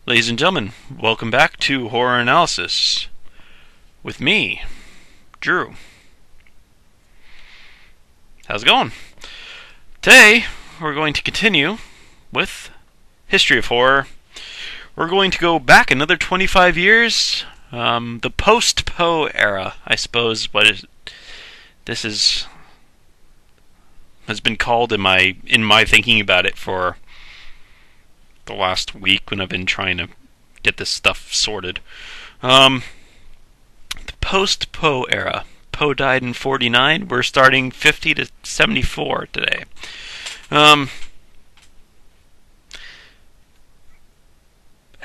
Ladies and gentlemen, welcome back to Horror Analysis with me, Drew. How's it going? Today, we're going to continue with History of Horror. We're going to go back another 25 years, the post-Poe era, I suppose. This has been called in my thinking about it for the last week when I've been trying to get this stuff sorted. The post-Poe era. Poe died in 49. We're starting 50 to 74 today.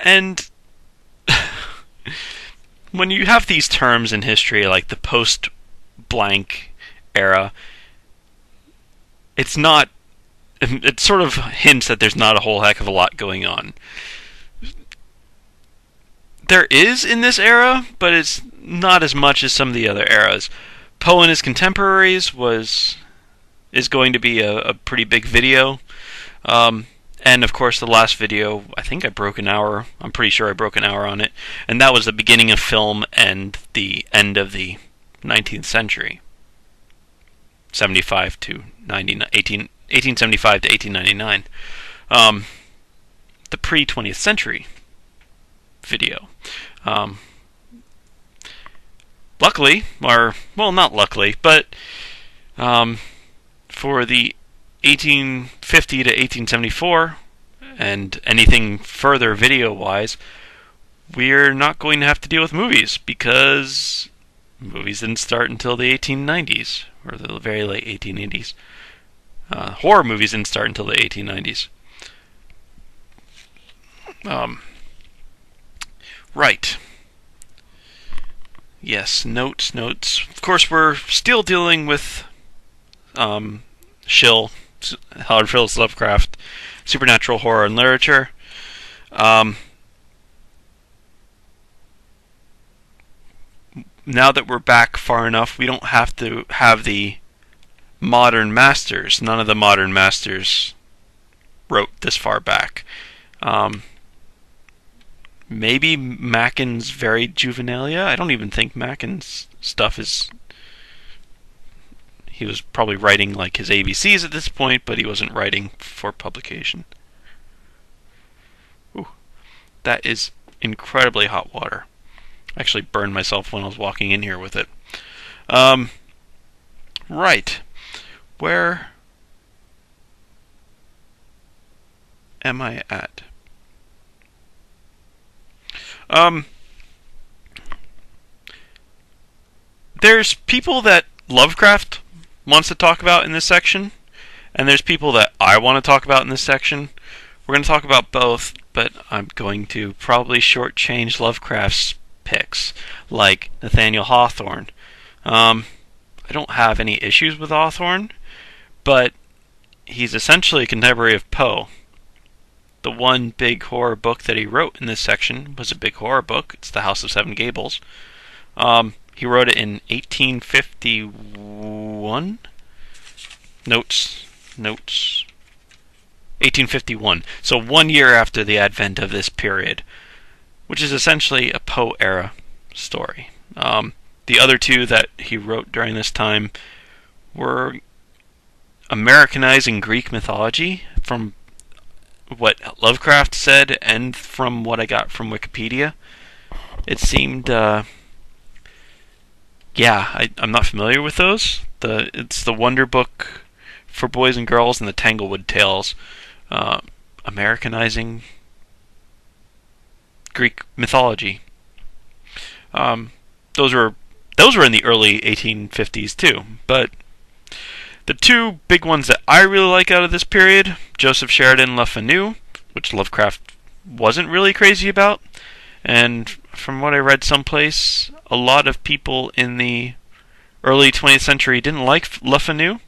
And when you have these terms in history like the post-blank era, it sort of hints that there's not a whole heck of a lot going on. There is in this era, but it's not as much as some of the other eras. Poe and his contemporaries is going to be a pretty big video. And of course the last video, I think I broke an hour. I'm pretty sure I broke an hour on it. And that was the beginning of film and the end of the 19th century. 75 to 1875 to 1899. The pre-20th century video. Luckily, not luckily, but for the 1850 to 1874 and anything further video-wise, we're not going to have to deal with movies because movies didn't start until the 1890s, or the very late 1880s. Horror movies didn't start until the 1890s. Right. Yes, notes. Of course, we're still dealing with Shill, Howard Phillips Lovecraft, supernatural horror and literature. Now that we're back far enough, we don't have to have the modern masters. None of the modern masters wrote this far back. Maybe Macken's Varied Juvenilia. I don't even think Macken's stuff is... He was probably writing like his ABCs at this point, but he wasn't writing for publication. Ooh, that is incredibly hot water. I actually burned myself when I was walking in here with it. Right. Where am I at? There's people that Lovecraft wants to talk about in this section, and there's people that I want to talk about in this section. We're going to talk about both, but I'm going to probably shortchange Lovecraft's picks, like Nathaniel Hawthorne. I don't have any issues with Hawthorne, but he's essentially a contemporary of Poe. The one big horror book that he wrote in this section was a big horror book. It's The House of Seven Gables. He wrote it in 1851. Notes. 1851. So 1 year after the advent of this period, which is essentially a Poe era story. The other two that he wrote during this time were Americanizing Greek mythology, from what Lovecraft said and from what I got from Wikipedia. It seemed, I'm not familiar with those. It's the Wonder Book for Boys and Girls and the Tanglewood Tales. Americanizing Greek mythology. Those were in the early 1850s too, but the two big ones that I really like out of this period, Joseph Sheridan Le Fanu, which Lovecraft wasn't really crazy about, and from what I read someplace, a lot of people in the early 20th century didn't like Le Fanu,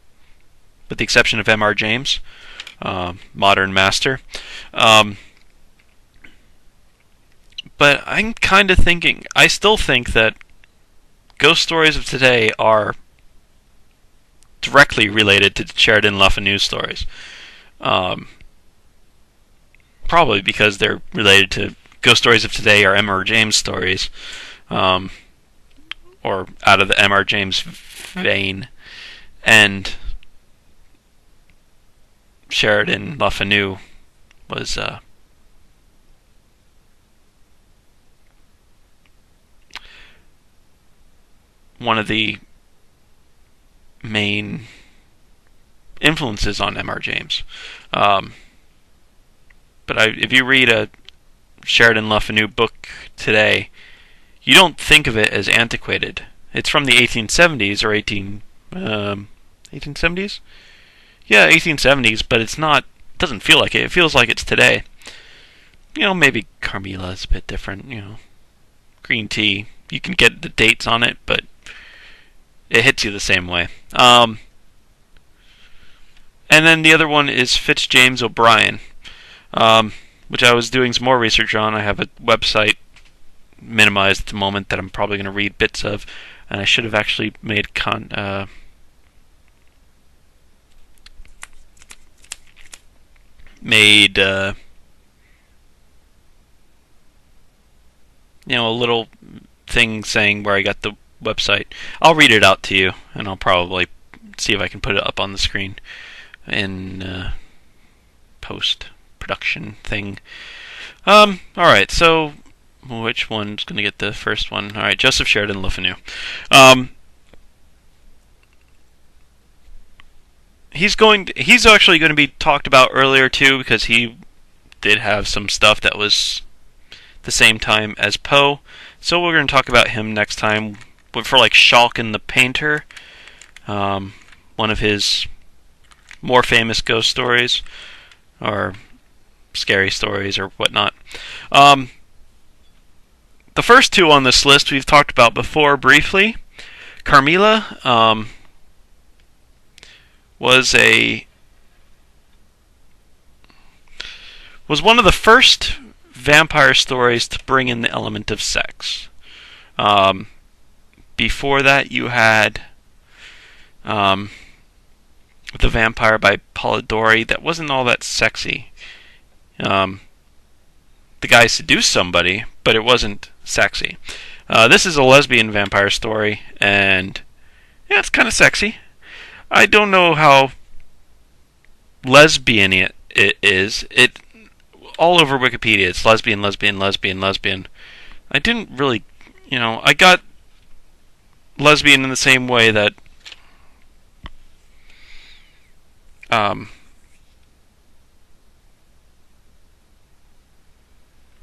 with the exception of M.R. James, modern master. But I'm kind of thinking, I still think that ghost stories of today are directly related to Sheridan Le Fanu's stories. Probably because they're related to ghost stories of today are M.R. James stories, or out of the M.R. James vein, and Sheridan Le Fanu was one of the main influences on M.R. James. But if you read a Sheridan Le Fanu book today, you don't think of it as antiquated. It's from the 1870s or 1870s? Yeah, 1870s, but it's not. It doesn't feel like it. It feels like it's today. Maybe Carmilla is a bit different. Green tea. You can get the dates on it, but it hits you the same way. And then the other one is Fitz James O'Brien, which I was doing some more research on. I have a website minimized at the moment that I'm probably going to read bits of, and I should have actually made a little thing saying where I got the website. I'll read it out to you, and I'll probably see if I can put it up on the screen in post-production thing. Alright, so which one's going to get the first one? Alright, Joseph Sheridan Le Fanu. He's actually going to be talked about earlier too, because he did have some stuff that was the same time as Poe. So we're going to talk about him next time. But for like Shalkin the Painter, one of his more famous ghost stories, or scary stories, or whatnot. The first two on this list we've talked about before briefly. Carmilla was one of the first vampire stories to bring in the element of sex. Before that, you had The Vampire by Polidori. That wasn't all that sexy. The guy seduced somebody, but it wasn't sexy. This is a lesbian vampire story, and yeah, it's kind of sexy. I don't know how lesbian it is. It all over Wikipedia. It's lesbian, lesbian, lesbian, lesbian. I didn't really, I got lesbian in the same way that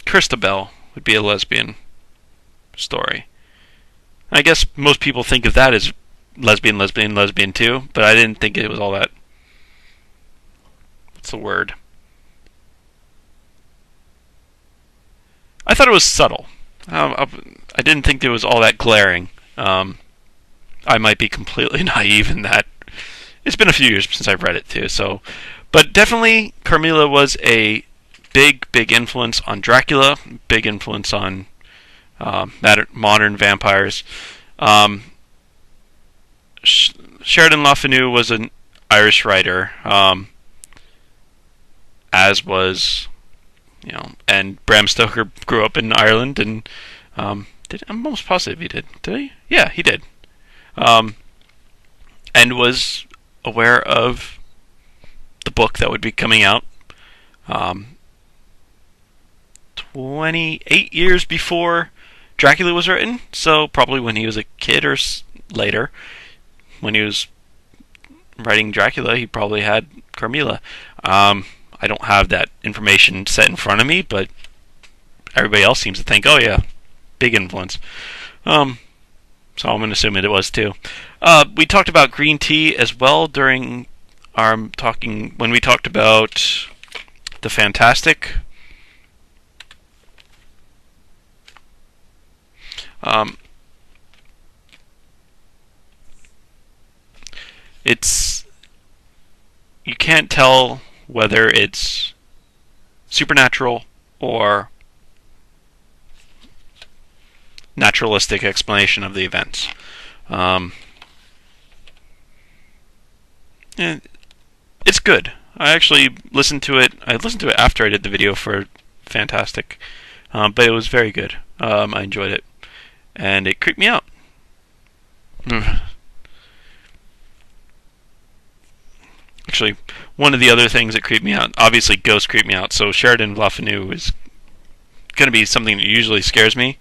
Christabel would be a lesbian story. I guess most people think of that as lesbian, lesbian, lesbian too, but I didn't think it was all that. What's the word? I thought it was subtle. I didn't think it was all that glaring. I might be completely naive in that. It's been a few years since I've read it too, so. But definitely, Carmilla was a big influence on Dracula, big influence on modern vampires. Sheridan Le Fanu was an Irish writer, as was, and Bram Stoker grew up in Ireland, and I'm almost positive he did. Did he? Yeah, he did. And was aware of the book that would be coming out 28 years before Dracula was written, so probably when he was a kid or later. When he was writing Dracula, he probably had Carmilla. I don't have that information set in front of me, but everybody else seems to think, oh yeah, big influence. So I'm going to assume it was too. We talked about green tea as well during our talking, when we talked about the Fantastic. You can't tell whether it's supernatural or naturalistic explanation of the events. And it's good. I actually listened to it. I listened to it after I did the video for Fantastic. but it was very good. I enjoyed it, and it creeped me out. Actually, one of the other things that creeped me out, obviously ghosts creep me out, so Sheridan Le Fanu is going to be something that usually scares me.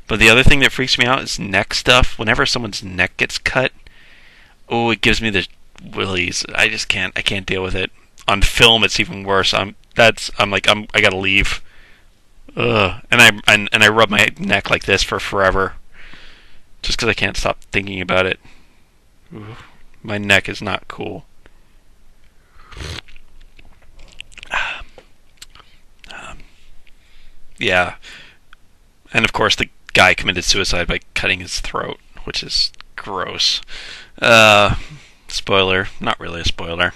But the other thing that freaks me out is neck stuff. Whenever someone's neck gets cut, oh, it gives me the willies. I can't deal with it. On film, it's even worse. I gotta leave. Ugh. And I rub my neck like this for forever, just because I can't stop thinking about it. Ooh, my neck is not cool. Yeah, and of course the guy committed suicide by cutting his throat, which is gross. Spoiler, not really a spoiler.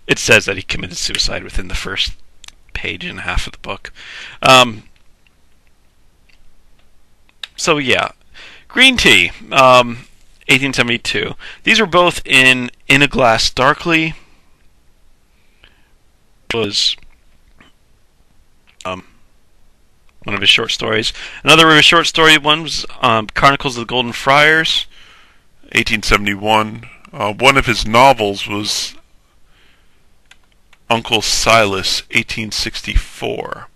It says that he committed suicide within the first page and a half of the book. So yeah, Green Tea, 1872. These were both in a Glass Darkly. Was one of his short stories. Another of his short story one was Chronicles of the Golden Friars, 1871. One of his novels was Uncle Silas, 1864.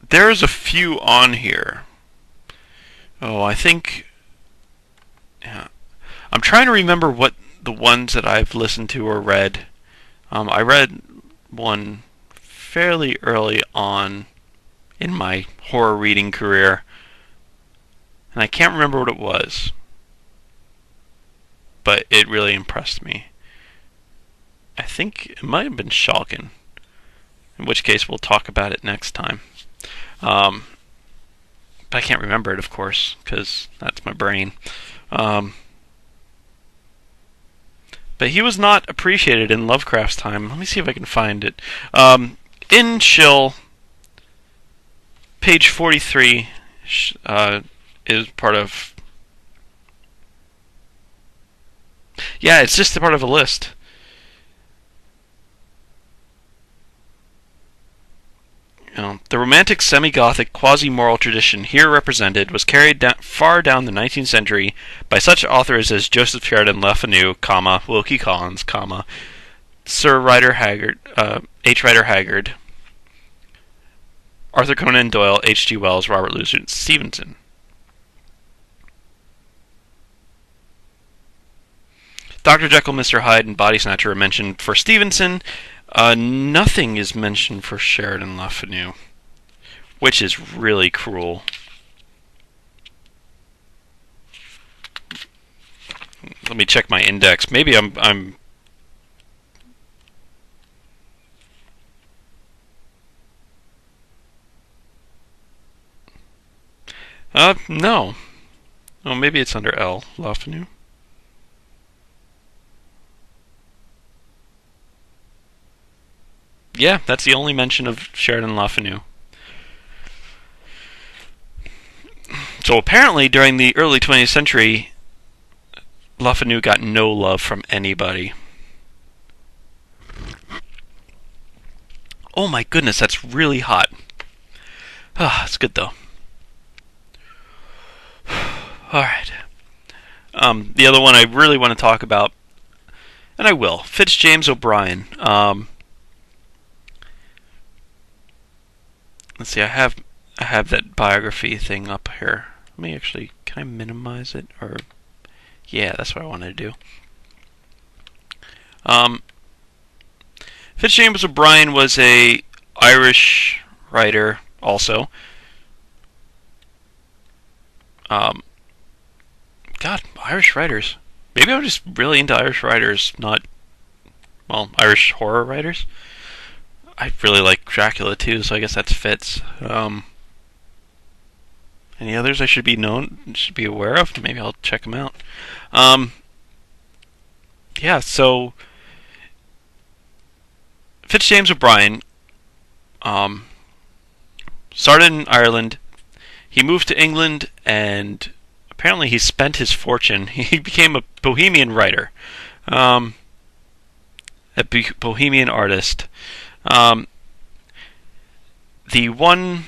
There's a few on here. Oh, I think... Yeah. I'm trying to remember what the ones that I've listened to or read. I read one fairly early on in my horror reading career, and I can't remember what it was, but it really impressed me. I think it might have been Shulkin, in which case we'll talk about it next time. But I can't remember it, of course, because that's my brain. But he was not appreciated in Lovecraft's time. Let me see if I can find it. In Shill, page 43 is part of... Yeah, it's just a part of a list. The romantic semi-Gothic quasi-moral tradition here represented was carried far down the 19th century by such authors as Joseph Sheridan Le Fanu, Wilkie Collins, Sir Rider Haggard, H. Rider Haggard, Arthur Conan Doyle, H.G. Wells, Robert Louis Stevenson. Dr. Jekyll, Mr. Hyde, and Body Snatcher are mentioned for Stevenson. Nothing is mentioned for Sheridan Le Fanu, which is really cruel. Let me check my index. Maybe I'm no. Oh, maybe it's under L. Le Fanu. Yeah, that's the only mention of Sheridan Le Fanu. So apparently, during the early 20th century, Le Fanu got no love from anybody. Oh my goodness, that's really hot. It's good though. Alright. The other one I really want to talk about, and I will, Fitz James O'Brien. Let's see, I have that biography thing up here. Let me actually, can I minimize it? Or, yeah, that's what I wanted to do. Fitz James O'Brien was a Irish writer also. God, Irish writers. Maybe I'm just really into Irish writers, not, well, Irish horror writers. I really like Dracula too, so I guess that's Fitz. Any others I should be aware of? Maybe I'll check them out. Yeah, so Fitz James O'Brien started in Ireland. He moved to England, and apparently he spent his fortune. He became a bohemian writer. a bohemian artist. The one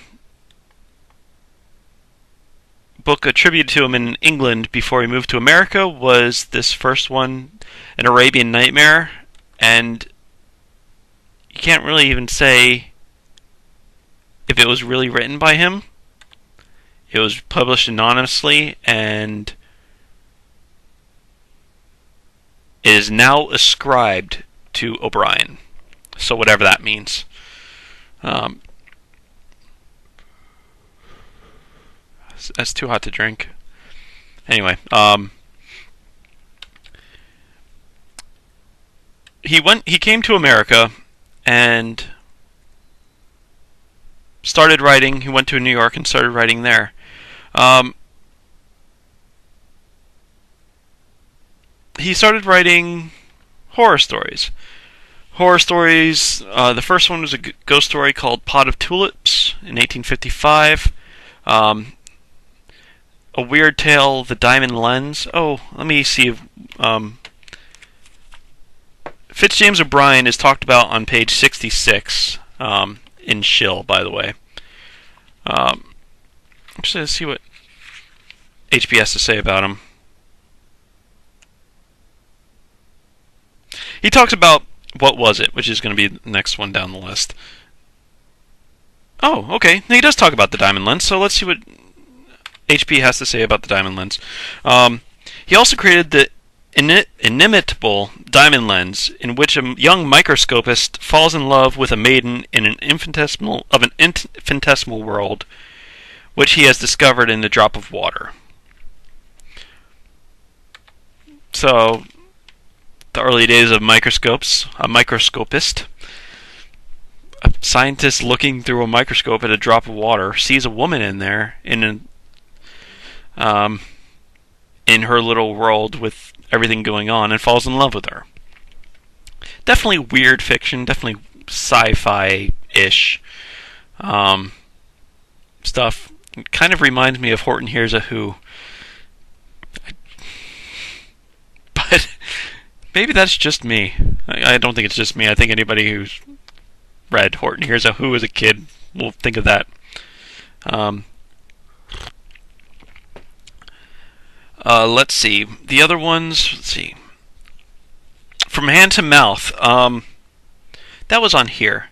book attributed to him in England before he moved to America was this first one, An Arabian Nightmare, and you can't really even say if it was really written by him. It was published anonymously, and it is now ascribed to O'Brien. So whatever that means. That's too hot to drink. Anyway, he came to America and started writing. He went to New York and started writing there. He started writing horror stories. The first one was a ghost story called Pot of Tulips in 1855. A Weird Tale, The Diamond Lens. Oh, let me see if Fitz James O'Brien is talked about on page 66 in Shill, by the way. I'm just going to see what HP has to say about him. He talks about What Was It, which is going to be the next one down the list. Oh, okay. He does talk about the diamond lens, so let's see what HP has to say about the diamond lens. He also created the inimitable diamond lens, in which a young microscopist falls in love with a maiden in an infinitesimal world, which he has discovered in a drop of water. So, the early days of microscopes, a microscopist, a scientist looking through a microscope at a drop of water, sees a woman in there in her little world with everything going on, and falls in love with her. Definitely weird fiction, definitely sci-fi-ish stuff. It kind of reminds me of Horton Hears a Who. But maybe that's just me. I don't think it's just me. I think anybody who's read Horton Hears a Who as a kid will think of that. Let's see. The other ones, let's see. From Hand to Mouth. That was on here.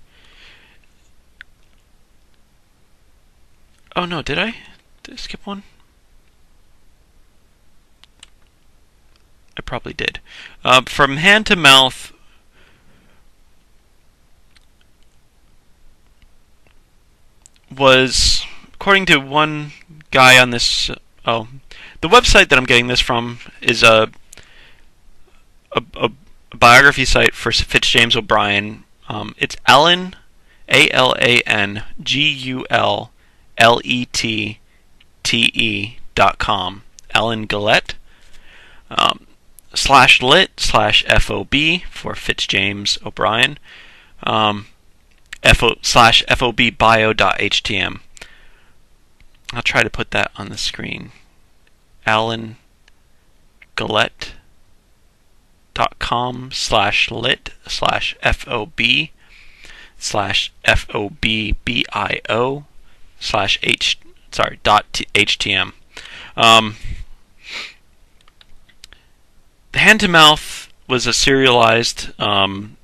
Oh no, did I? Did I skip one? I probably did. From Hand to Mouth was, according to one guy on this, the website that I'm getting this from is a biography site for Fitz James O'Brien. It's Alan, AlanGullette.com. Alan Gullette. /lit/FOB for Fitz James O'Brien. /FOBbio.htm. I'll try to put that on the screen. Alan Gullette.com /lit/FOB/FOBBIO/htm. The Hand to Mouth was a serialized from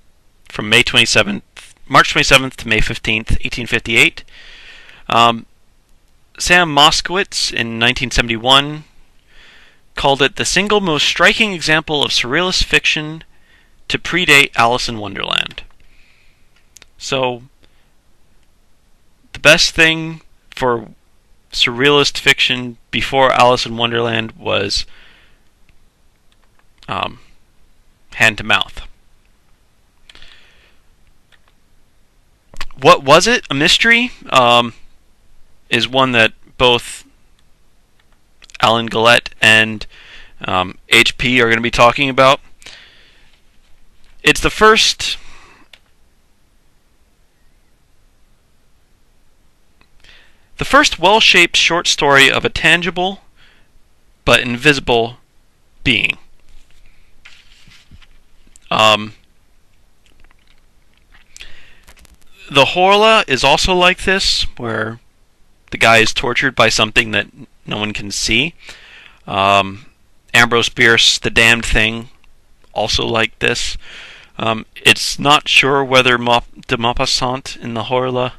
March 27th to May 15th, 1858. Sam Moskowitz in 1971 called it the single most striking example of surrealist fiction to predate Alice in Wonderland. So, the best thing for surrealist fiction before Alice in Wonderland was Hand to Mouth. What Was It? A Mystery is one that both Alan Gullette and HP are going to be talking about. It's the first well-shaped short story of a tangible but invisible being. The Horla is also like this, where the guy is tortured by something that no one can see. Ambrose Bierce, The Damned Thing, also like this. It's not sure whether de Maupassant in the Horla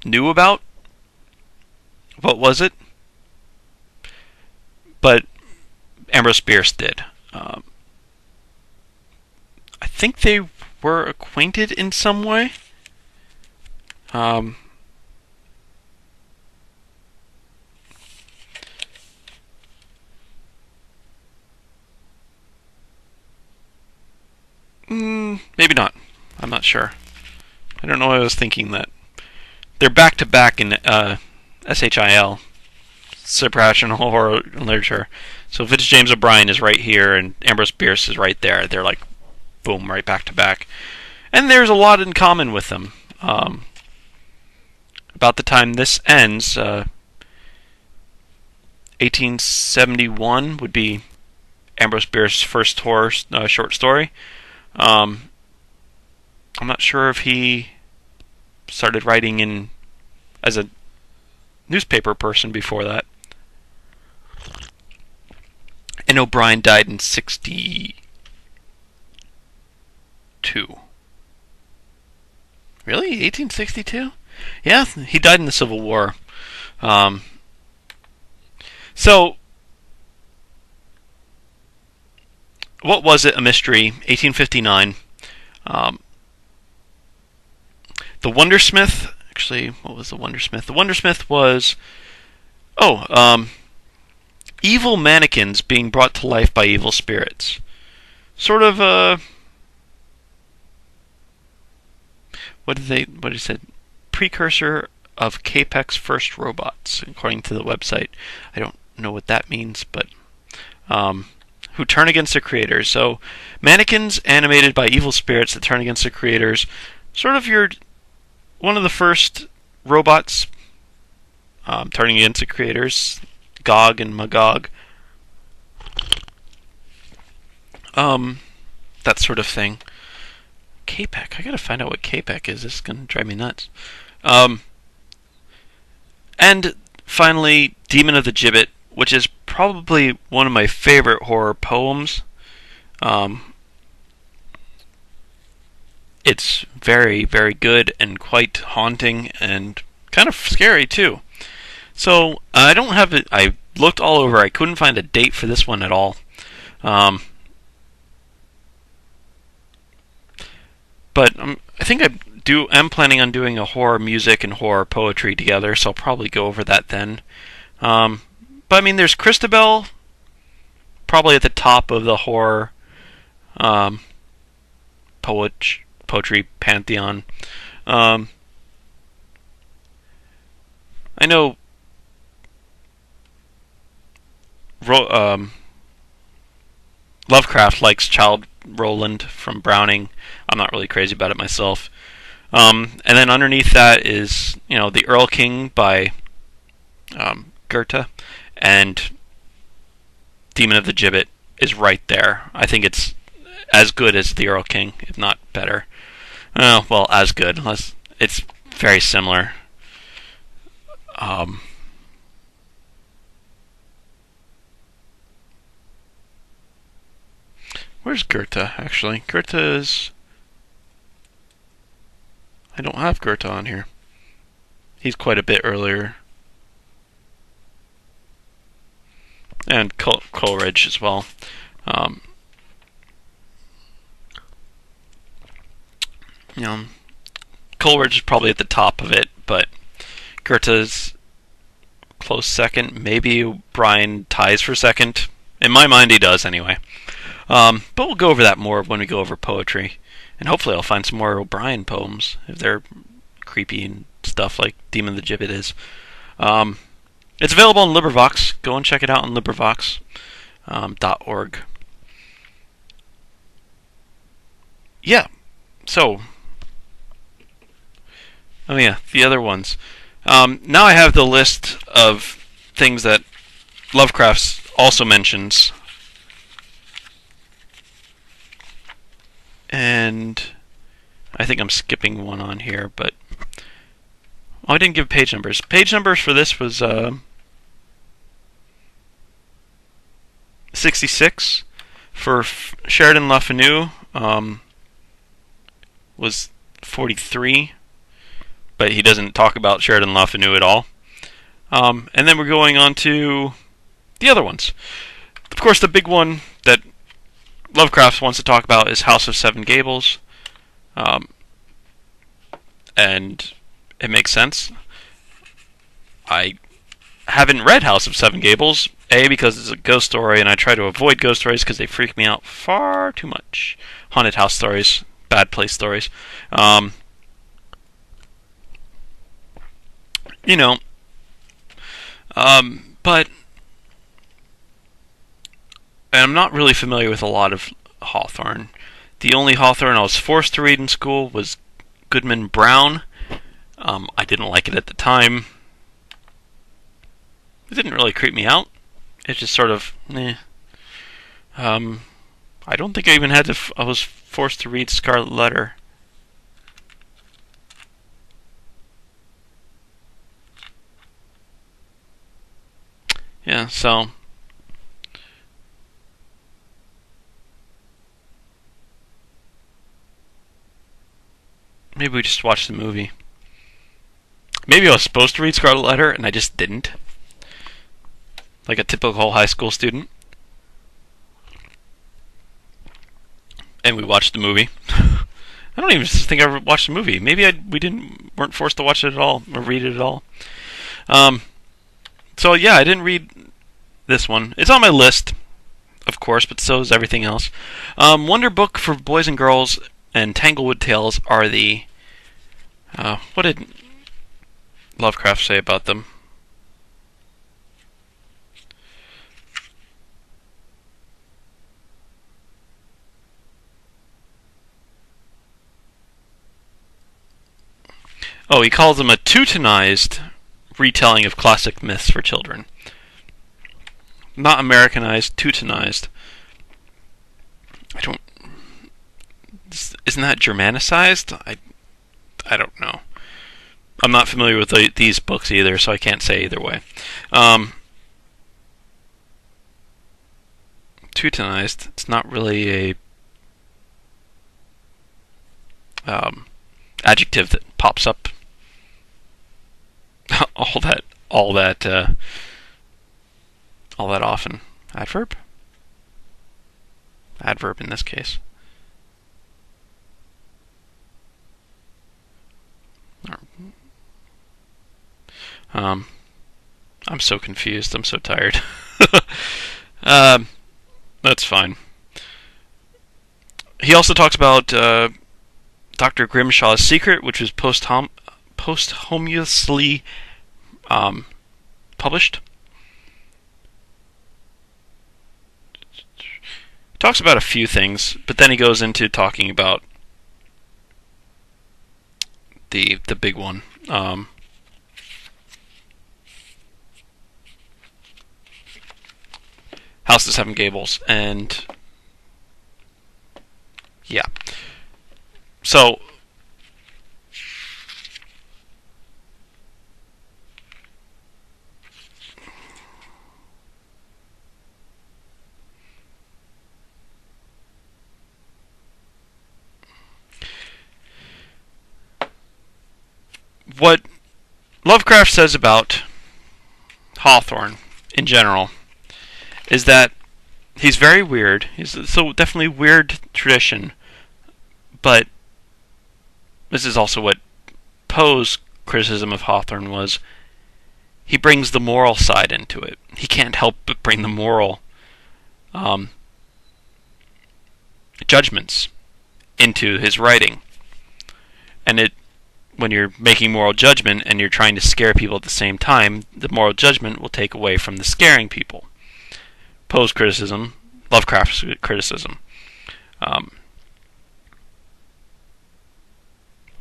knew about what was it, but Ambrose Bierce did. I think they were acquainted in some way. Maybe not. I'm not sure. I don't know why I was thinking that. They're back to back in SHIL, supernatural horror literature. So Fitz James O'Brien is right here, and Ambrose Bierce is right there. They're like, boom, right back to back. And there's a lot in common with them. About the time this ends, 1871 would be Ambrose Bierce's first horror short story. I'm not sure if he started writing as a newspaper person before that. And O'Brien died in 1962. Really? 1862? Yeah, he died in the Civil War. So, what was it? A mystery. 1859. The Wondersmith. Actually, what was the Wondersmith? The Wondersmith was evil mannequins being brought to life by evil spirits. Sort of what did he say? Precursor of Capek's first robots, according to the website. I don't know what that means, but who turn against their creators. So mannequins animated by evil spirits that turn against their creators. Sort of one of the first robots turning against the creators, Gog and Magog. That sort of thing. Capek. I gotta find out what Capek is. This is gonna drive me nuts. And finally, Demon of the Gibbet, which is probably one of my favorite horror poems. It's very, very good and quite haunting and kind of scary too. So I don't have it. I looked all over. I couldn't find a date for this one at all. But I think I'm planning on doing a horror music and horror poetry together, so I'll probably go over that then. But I mean, there's Christabel, probably at the top of the horror poetry pantheon. I know Lovecraft likes Childe Roland from Browning. I'm not really crazy about it myself. And then underneath that is, The Earl King by Goethe, and Demon of the Gibbet is right there. I think it's as good as The Earl King, if not better. Well, as good. It's very similar. Where's Goethe, actually? Goethe is... I don't have Goethe on here. He's quite a bit earlier. And Coleridge as well. Coleridge is probably at the top of it, but Goethe's close second. Maybe O'Brien ties for second. In my mind, he does anyway. But we'll go over that more when we go over poetry. And hopefully I'll find some more O'Brien poems, if they're creepy and stuff like Demon of the Gibbet is. It's available on LibriVox. Go and check it out on LibriVox.org. Yeah, so... Oh yeah, the other ones. Now I have the list of things that Lovecraft also mentions. And I think I'm skipping one on here, but I didn't give page numbers. Page numbers for this was 66. For Sheridan Le Fanu was 43, but he doesn't talk about Sheridan Le Fanu at all. And then we're going on to the other ones. Of course, the big one that Lovecraft wants to talk about is House of Seven Gables. And it makes sense. I haven't read House of Seven Gables, A, because it's a ghost story, and I try to avoid ghost stories because they freak me out far too much. Haunted house stories, bad place stories. But I'm not really familiar with a lot of Hawthorne. The only Hawthorne I was forced to read in school was Goodman Brown. I didn't like it at the time. It didn't really creep me out. It just sort of, I don't think I even had to. I was forced to read Scarlet Letter. Yeah, so maybe we just watched the movie. Maybe I was supposed to read Scarlet Letter and I just didn't. Like a typical high school student. And we watched the movie. I don't even think I ever watched the movie. Maybe we weren't forced to watch it at all or read it at all. So yeah, I didn't read this one. It's on my list, of course, but so is everything else. Wonder Book for Boys and Girls and Tanglewood Tales are the. What did Lovecraft say about them? Oh, he calls them a Teutonized retelling of classic myths for children. Not Americanized, Teutonized. Isn't that Germanicized? I don't know. I'm not familiar with these books either, so I can't say either way. Teutonized. It's not really a adjective that pops up all that often. Adverb? Adverb in this case. I'm so confused. I'm so tired. That's fine. He also talks about Dr. Grimshaw's Secret, which was posthumously published. He talks about a few things, but then he goes into talking about the big one. House of Seven Gables, and yeah. So what Lovecraft says about Hawthorne in general is that he's very weird. He's so definitely weird tradition, but this is also what Poe's criticism of Hawthorne was. He brings the moral side into it. He can't help but bring the moral judgments into his writing. And when you're making moral judgment and you're trying to scare people at the same time, the moral judgment will take away from the scaring people. Poe's criticism, Lovecraft's criticism.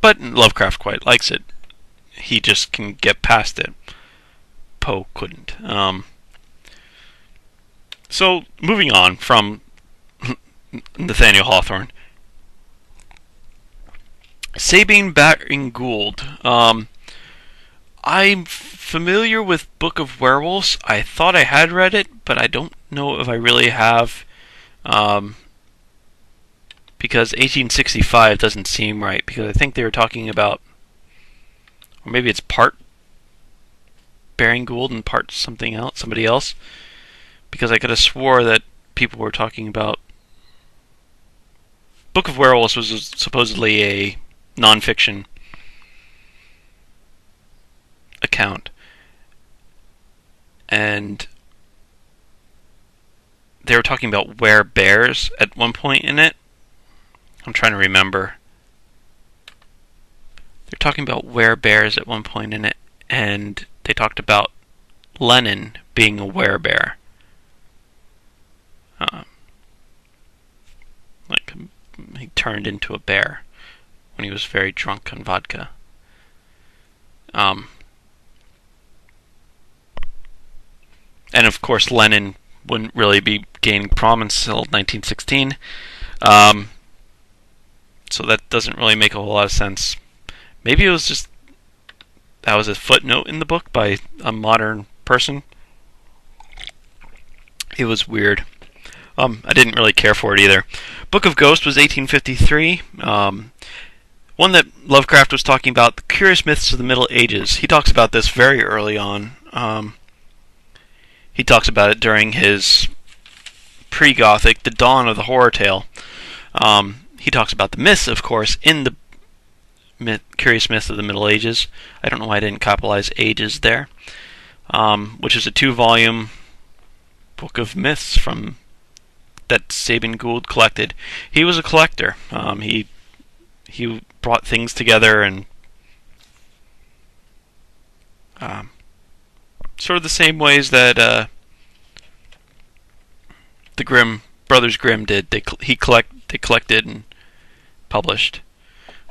But Lovecraft quite likes it. He just can get past it. Poe couldn't. So, moving on from Nathaniel Hawthorne. Sabine Baring Gould. I'm familiar with Book of Werewolves. I thought I had read it, but I don't know if I really have. Um, because 1865 doesn't seem right. Because I think they were talking about, or maybe it's part Baring Gould and part somebody else. Because I could have swore that people were talking about. Book of Werewolves was supposedly a nonfiction account, and they were talking about werebears at one point in it. I'm trying to remember. They're talking about werebears at one point in it, and they talked about Lenin being a werebear. Like, he turned into a bear when he was very drunk on vodka. And of course, Lenin wouldn't really be gaining prominence until 1916. So that doesn't really make a whole lot of sense. Maybe it was just that was a footnote in the book by a modern person. It was weird. I didn't really care for it either. Book of Ghosts was 1853. One that Lovecraft was talking about, the curious myths of the Middle Ages. He talks about this very early on. He talks about it during his pre-Gothic, the dawn of the horror tale. He talks about the myths, of course, in the Curious Myths of the Middle Ages. I don't know why I didn't capitalize ages there. Which is a 2-volume book of myths from that Sabine Gould collected. He was a collector. He brought things together and sort of the same ways that the Brothers Grimm did. They collected and published.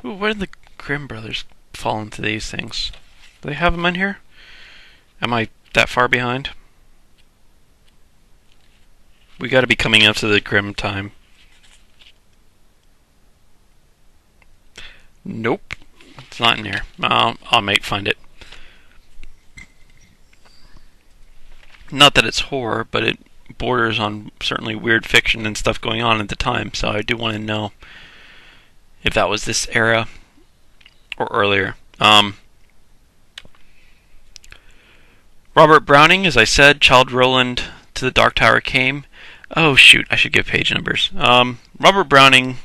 Ooh, where did the Grimm brothers fall into these things? Do they have them in here? Am I that far behind? We got to be coming up to the Grimm time. Nope, it's not in here. I might find it. Not that it's horror, but it borders on certainly weird fiction and stuff going on at the time, so I do want to know if that was this era or earlier. Robert Browning, as I said, Childe Roland to the Dark Tower came. Oh shoot, I should give page numbers. Robert Browning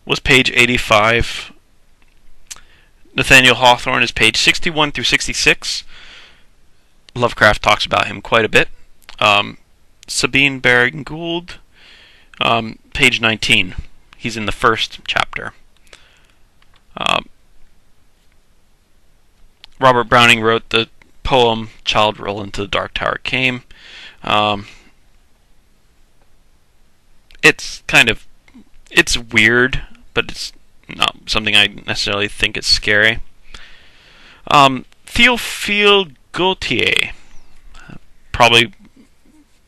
was page 85. Nathaniel Hawthorne is page 61 through 66. Lovecraft talks about him quite a bit. Sabine Baring Gould, page 19. He's in the first chapter. Robert Browning wrote the poem Childe Roland to the Dark Tower Came. It's weird, but it's not something I necessarily think is scary. Théophile Gautier, probably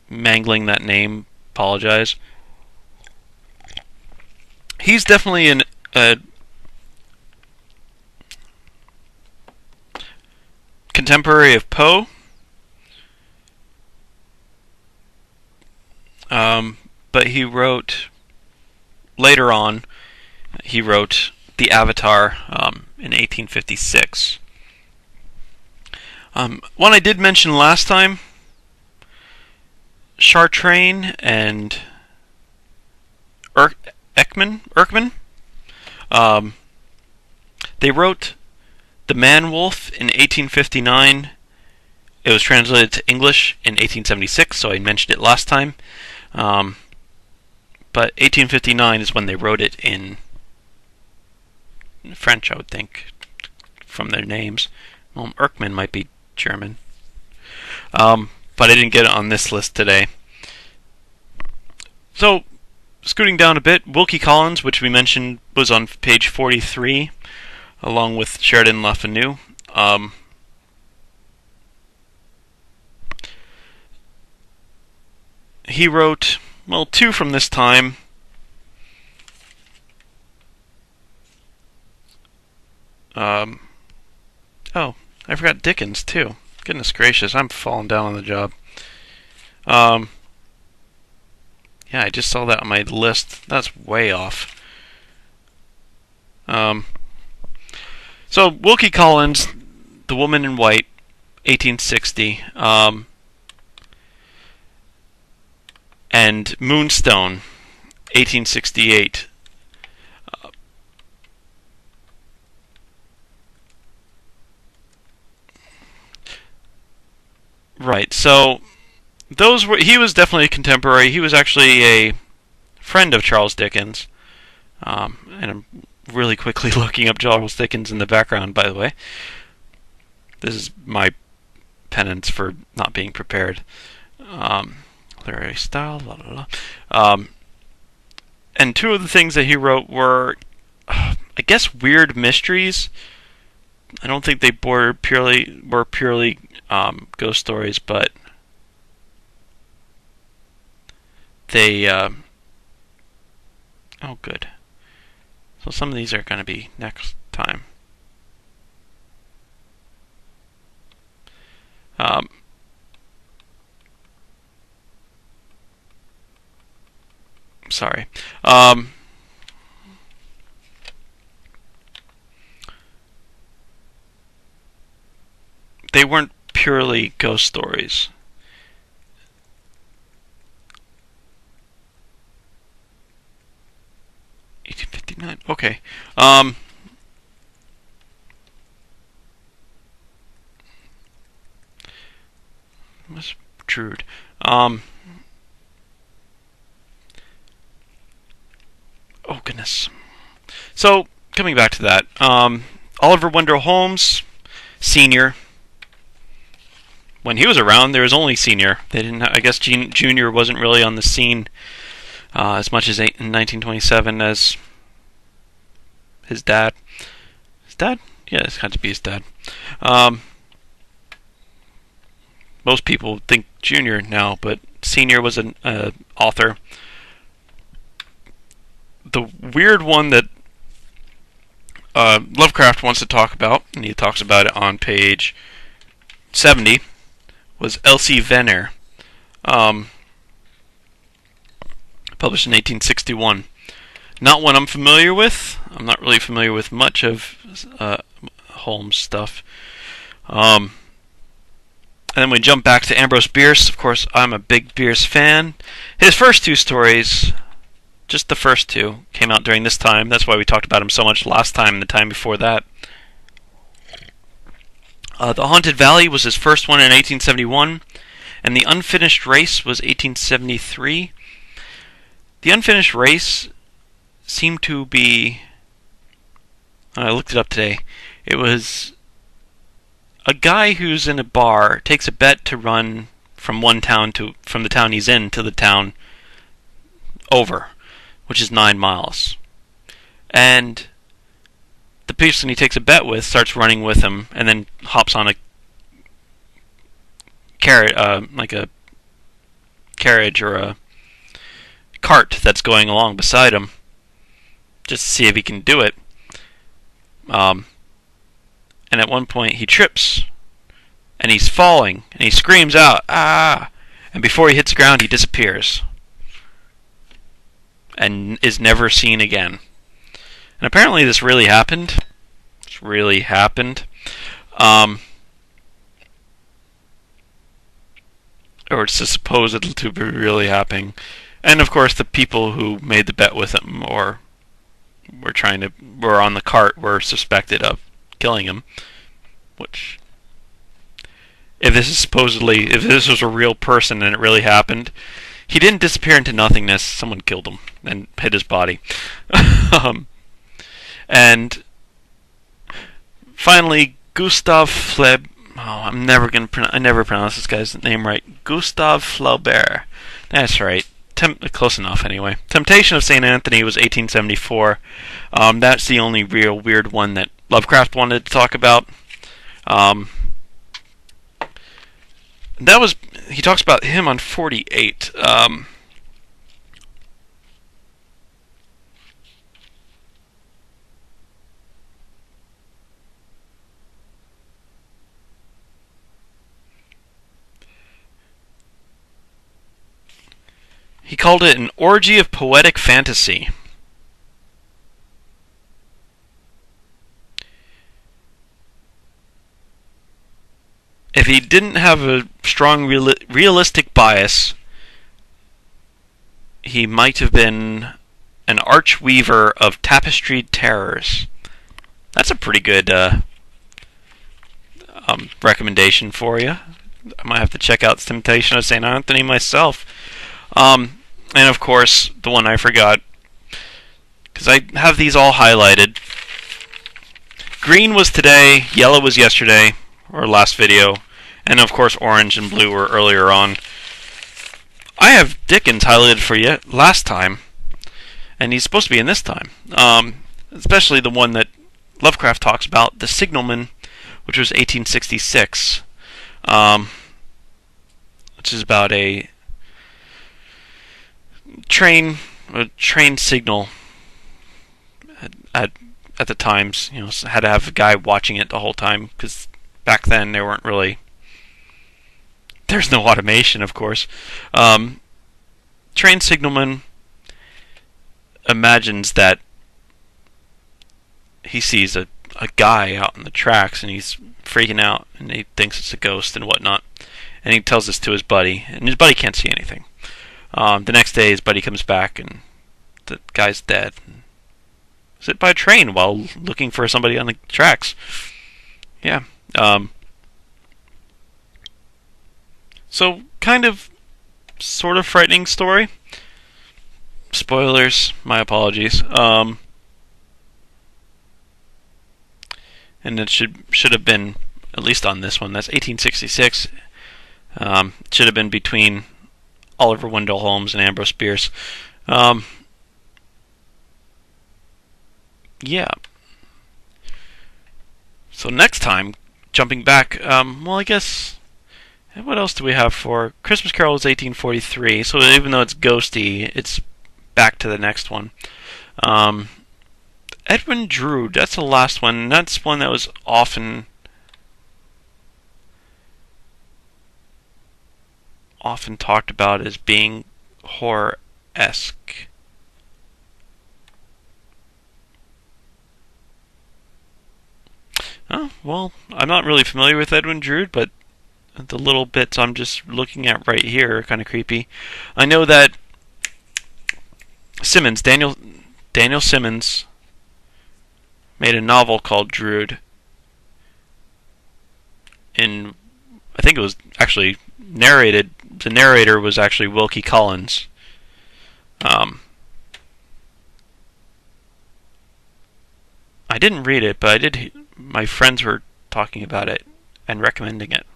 mangling that name, apologize. He's definitely a contemporary of Poe. But he wrote, later on, he wrote The Avatar in 1856. One I did mention last time, Chartrain and Erckman. They wrote The Man-Wolf in 1859. It was translated to English in 1876, so I mentioned it last time. But 1859 is when they wrote it in French, I would think, from their names. Well, Erckman might be German. But I didn't get it on this list today. So, scooting down a bit, Wilkie Collins, which we mentioned, was on page 43, along with Sheridan Le Fanu. He wrote, well, two from this time. Um, oh, I forgot Dickens too. Goodness gracious, I'm falling down on the job. Um, yeah, I just saw that on my list. That's way off. So Wilkie Collins, The Woman in White, 1860, and Moonstone, 1868. Right. So those were. He was definitely a contemporary. He was actually a friend of Charles Dickens. And I'm really quickly looking up Charles Dickens in the background, by the way. This is my penance for not being prepared. Literary style, blah, blah, blah. And two of the things that he wrote were, I guess, weird mysteries. I don't think they were purely ghost stories, but they. Oh, good. So some of these are going to be next time. Sorry. They weren't purely ghost stories. $18.59. Okay. What's Druid? Oh goodness. So coming back to that, Oliver Wendell Holmes, Senior. When he was around, there was only Senior. They didn't. I guess Junior wasn't really on the scene as much as in 1927 as his dad. His dad? Yeah, it's got to be his dad. Most people think Junior now, but Senior was an author. The weird one that Lovecraft wants to talk about, and he talks about it on page 70, was Elsie Venner, published in 1861. Not one I'm familiar with. I'm not really familiar with much of Holmes' stuff. And then we jump back to Ambrose Bierce. Of course, I'm a big Bierce fan. His first two stories, just the first two, came out during this time. That's why we talked about him so much last time and the time before that. The Haunted Valley was his first one in 1871, and The Unfinished Race was 1873. The Unfinished Race seemed to be... I looked it up today. It was a guy who's in a bar takes a bet to run from the town he's in to the town over, which is 9 miles. And the person he takes a bet with starts running with him, and then hops on a carriage or a cart that's going along beside him, just to see if he can do it. And at one point he trips, and he's falling, and he screams out, "Ah!" And before he hits the ground, he disappears, and is never seen again. And apparently this really happened. This really happened. Or it's supposed to be really happening. And of course the people who made the bet with him or were on the cart were suspected of killing him. Which, if this was a real person and it really happened, he didn't disappear into nothingness. Someone killed him and hid his body. And finally, Gustave Flaubert. I never pronounce this guy's name right. Gustave Flaubert. That's right. Close enough, anyway. Temptation of St. Anthony was 1874. That's the only real weird one that Lovecraft wanted to talk about. He talks about him on 48. He called it an orgy of poetic fantasy. If he didn't have a strong realistic bias, he might have been an archweaver of tapestried terrors. That's a pretty good recommendation for you. I might have to check out Temptation of St. Anthony myself. And of course, the one I forgot, because I have these all highlighted. Green was today, yellow was yesterday, or last video, and of course orange and blue were earlier on. I have Dickens highlighted for you last time, and he's supposed to be in this time. Especially the one that Lovecraft talks about, The Signalman, which was 1866, which is about a train signal at the times. You know, had to have a guy watching it the whole time, because back then they weren't really. There's no automation, of course. Train signalman imagines that he sees a guy out in the tracks, and he's freaking out, and he thinks it's a ghost and whatnot. And he tells this to his buddy, and his buddy can't see anything. The next day, his buddy comes back, and the guy's dead. He's hit by a train while looking for somebody on the tracks. Yeah. So, kind of, sort of frightening story. Spoilers, my apologies. And it should have been, at least on this one, that's 1866. Should have been between Oliver Wendell Holmes and Ambrose Bierce. Yeah. So next time, jumping back, well, I guess, what else do we have for? Christmas Carol was 1843, so even though it's ghosty, it's back to the next one. Edwin Drood, that's the last one. That's one that was often talked about as being horror-esque. Oh, well, I'm not really familiar with Edwin Drood, but the little bits I'm just looking at right here are kind of creepy. I know that Simmons, Daniel Simmons, made a novel called Drood. I think it was actually narrated. The narrator was actually Wilkie Collins. I didn't read it, but I did. My friends were talking about it and recommending it.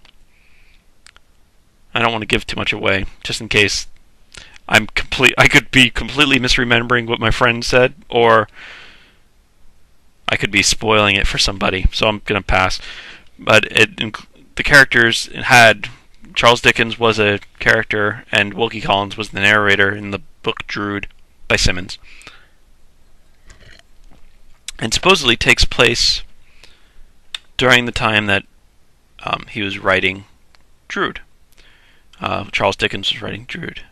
I don't want to give too much away, just in case I could be completely misremembering what my friend said, or I could be spoiling it for somebody. So I'm gonna pass. But the characters had Charles Dickens was a character, and Wilkie Collins was the narrator in the book Drood by Simmons. And supposedly takes place during the time that he was writing Drood. Charles Dickens was writing Drood.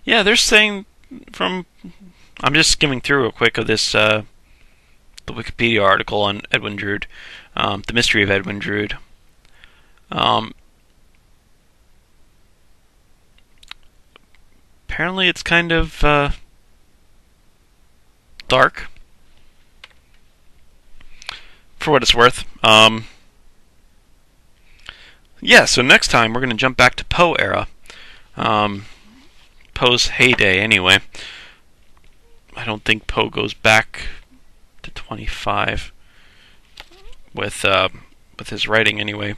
Yeah, they're saying from. I'm just skimming through real quick of this the Wikipedia article on Edwin Drood, the mystery of Edwin Drood. Apparently, it's kind of dark, for what it's worth. Yeah, so next time we're going to jump back to Poe era. Poe's heyday, anyway. I don't think Poe goes back to 25 with his writing, anyway.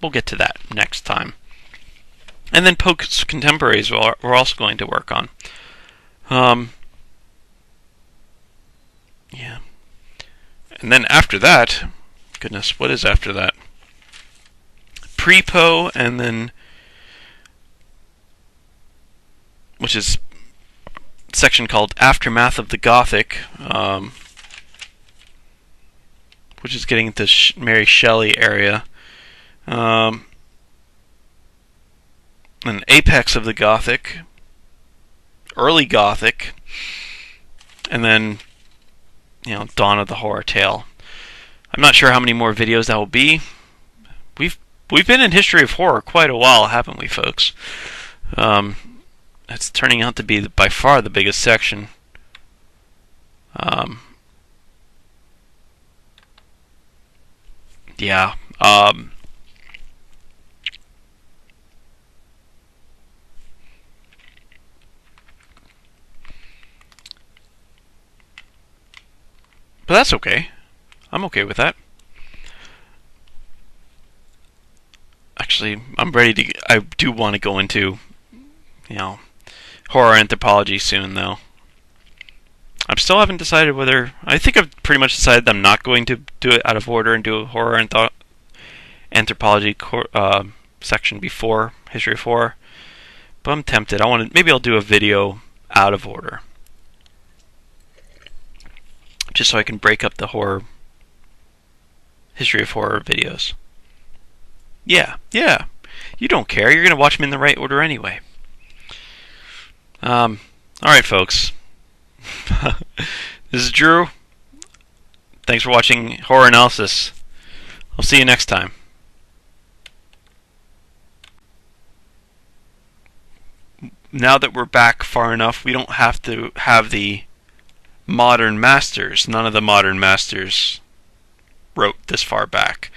We'll get to that next time. And then Poe's contemporaries we're also going to work on. Yeah. And then after that, goodness, what is after that? Pre-Poe, and then, which is a section called Aftermath of the Gothic. which is getting into Mary Shelley area. An apex of the Gothic, early Gothic, and then, dawn of the horror tale. I'm not sure how many more videos that will be. We've been in history of horror quite a while, haven't we, folks? It's turning out to be by far the biggest section. Yeah. But that's okay. I'm okay with that. Actually, I'm ready to. I do want to go into, horror anthropology soon, though. I still haven't decided whether. I think I've pretty much decided I'm not going to do it out of order and do a horror anthropology section before History of Horror. But I'm tempted. Maybe I'll do a video out of order, just so I can break up the horror History of Horror videos. Yeah. You don't care. You're going to watch them in the right order anyway. Alright, folks. This is Drew. Thanks for watching Horror Analysis. I'll see you next time. Now that we're back far enough, we don't have to have the modern masters. None of the modern masters wrote this far back.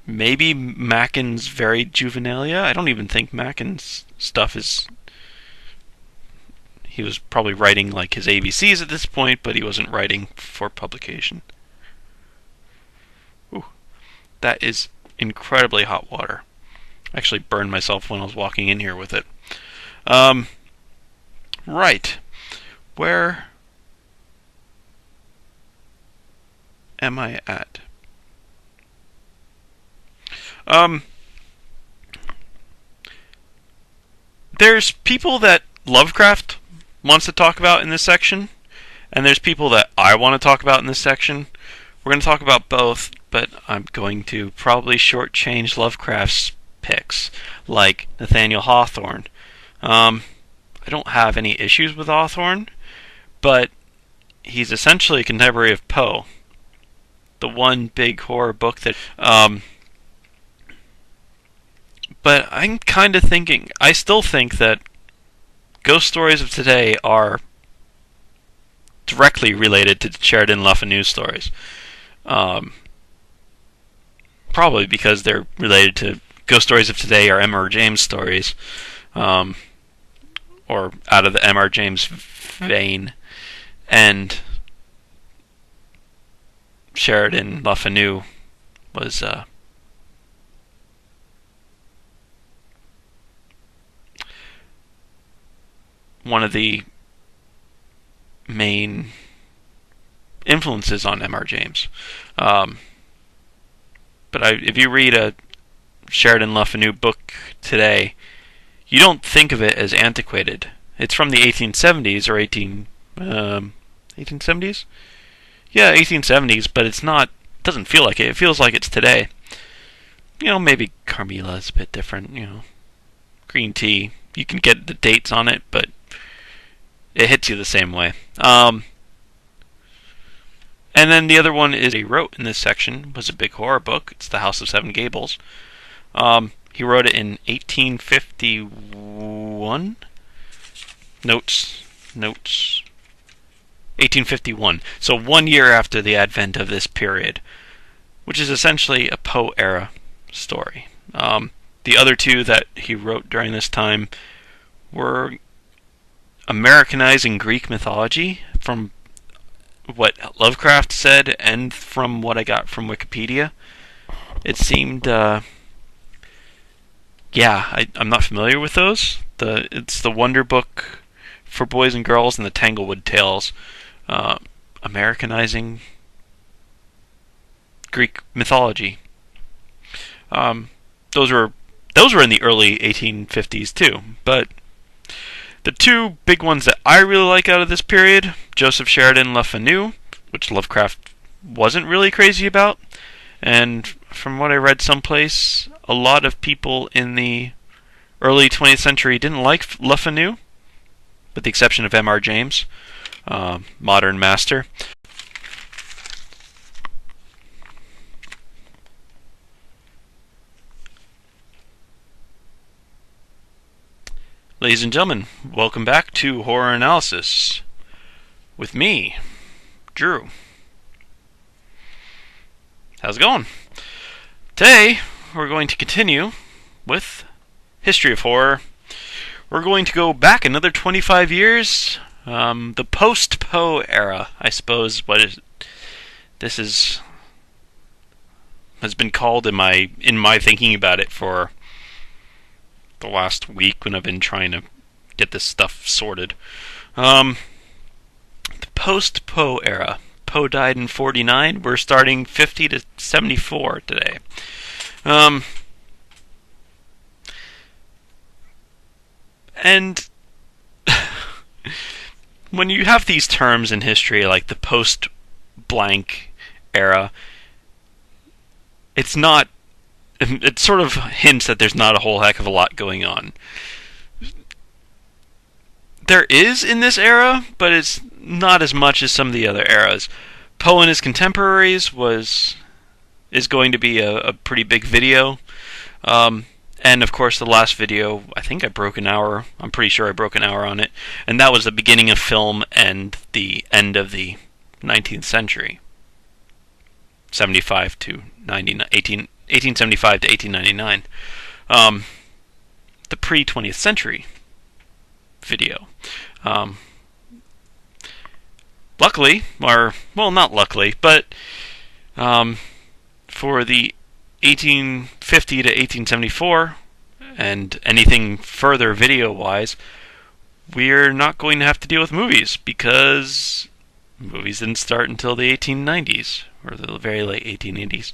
Maybe Macken's Varied Juvenilia. I don't even think Macken's stuff is... He was probably writing like his ABCs at this point, but he wasn't writing for publication. Ooh, that is incredibly hot water. I actually burned myself when I was walking in here with it. Right. Where am I at? There's people that Lovecraft wants to talk about in this section, and there's people that I want to talk about in this section. We're going to talk about both, but I'm going to probably shortchange Lovecraft's picks, like Nathaniel Hawthorne. I don't have any issues with Hawthorne, but he's essentially a contemporary of Poe. The one big horror book that... But I'm kind of thinking... I still think that ghost stories of today are directly related to Sheridan Le Fanu stories. Probably because they're related to... Ghost stories of today are M.R. James stories. Or out of the M.R. James vein. And Sheridan Le Fanu was... one of the main influences on M.R. James. But if you read a Sheridan Le Fanu book today, you don't think of it as antiquated. It's from the 1870s or 1870s? Yeah, 1870s, but it's not, it doesn't feel like it. It feels like it's today. Maybe Carmila's a bit different, Green tea. You can get the dates on it, but it hits you the same way. And then the other one is he wrote in this section was a big horror book. It's The House of Seven Gables. He wrote it in 1851. Notes. 1851. So 1 year after the advent of this period, which is essentially a Poe era story. The other two that he wrote during this time were Americanizing Greek mythology, from what Lovecraft said and from what I got from Wikipedia. It seemed, I'm not familiar with those. It's the Wonder Book for Boys and Girls and the Tanglewood Tales. Americanizing Greek mythology. Those were in the early 1850s too, but the two big ones that I really like out of this period, Joseph Sheridan Le Fanu, which Lovecraft wasn't really crazy about. And from what I read someplace, a lot of people in the early 20th century didn't like Le Fanu, with the exception of M.R. James, modern master. Ladies and gentlemen, welcome back to Horror Analysis with me, Drew. How's it going? Today, we're going to continue with History of Horror. We're going to go back another 25 years, the post-Poe era, I suppose. This has been called in my thinking about it for the last week when I've been trying to get this stuff sorted. The post-Poe era. Poe died in 49. We're starting 50 to 74 today. And when you have these terms in history like the post-blank era, it sort of hints that there's not a whole heck of a lot going on. There is in this era, but it's not as much as some of the other eras. Poe and his contemporaries is going to be a pretty big video. And of course the last video, I think I broke an hour. I'm pretty sure I broke an hour on it. And that was the beginning of film and the end of the 19th century. 1875 to 1899. The pre-20th century video. Luckily, or, well, not luckily, but for the 1850 to 1874, and anything further video-wise, we're not going to have to deal with movies, because movies didn't start until the 1890s, or the very late 1880s.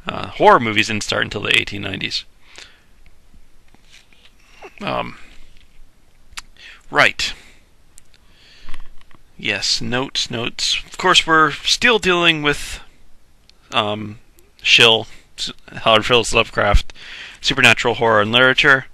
Horror movies didn't start until the 1890s. Right. Yes, notes. Of course, we're still dealing with Howard Phillips Lovecraft, supernatural horror and literature.